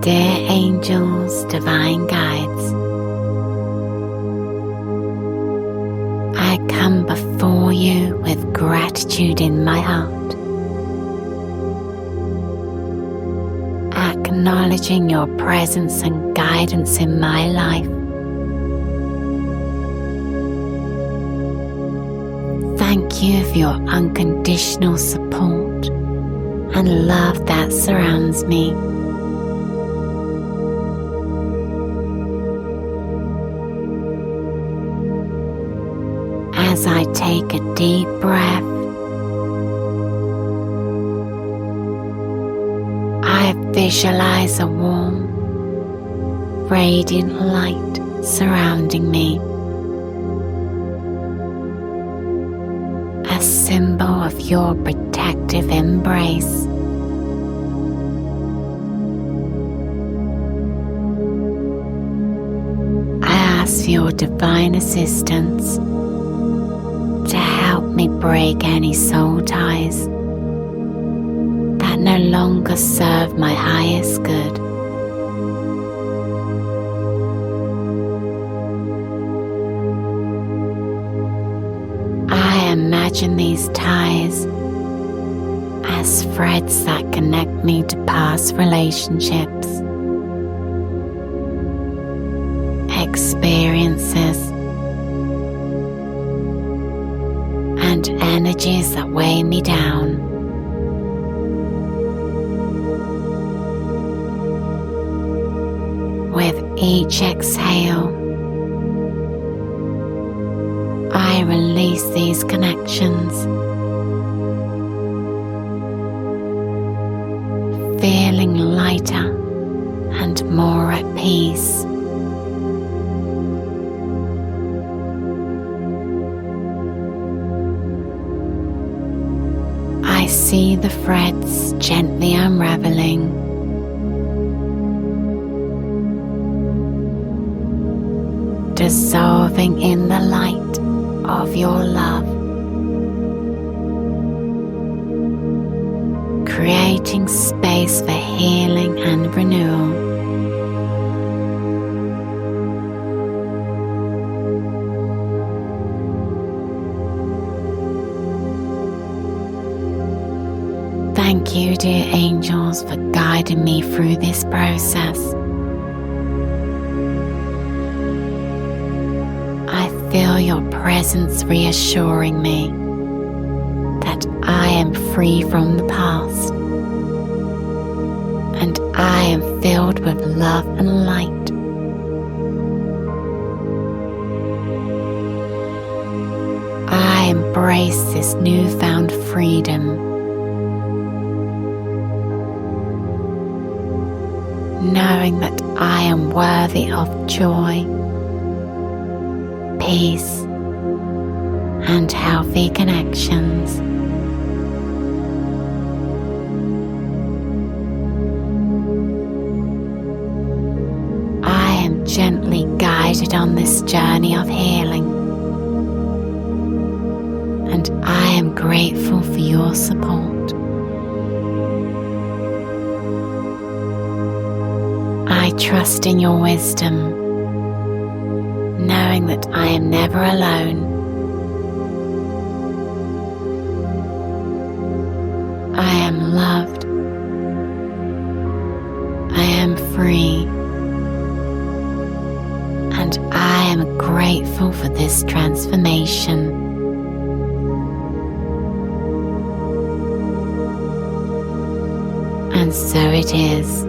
Dear angels, divine guides, I come before you with gratitude in my heart, acknowledging your presence and guidance in my life. Thank you for your unconditional support and love that surrounds me. As I take a deep breath, I visualize a warm, radiant light surrounding me, a symbol of your protective embrace. I ask for your divine assistance to help me break any soul ties that no longer serve my highest good. I imagine these ties as threads that connect me to past relationships, experiences, and energies that weigh me down. With each exhale, I release these connections, feeling lighter and more at peace. I see the threads gently unraveling, dissolving in the light of your love, creating space for healing and renewal. Thank you, dear angels, for guiding me through this process. I feel your presence reassuring me that I am free from the past and I am filled with love and light. I embrace this newfound freedom, knowing that I am worthy of joy, peace, and healthy connections. I am gently guided on this journey of healing, and I am grateful for your support. I trust in your wisdom, knowing that I am never alone. I am loved. I am free. And I am grateful for this transformation. And so it is.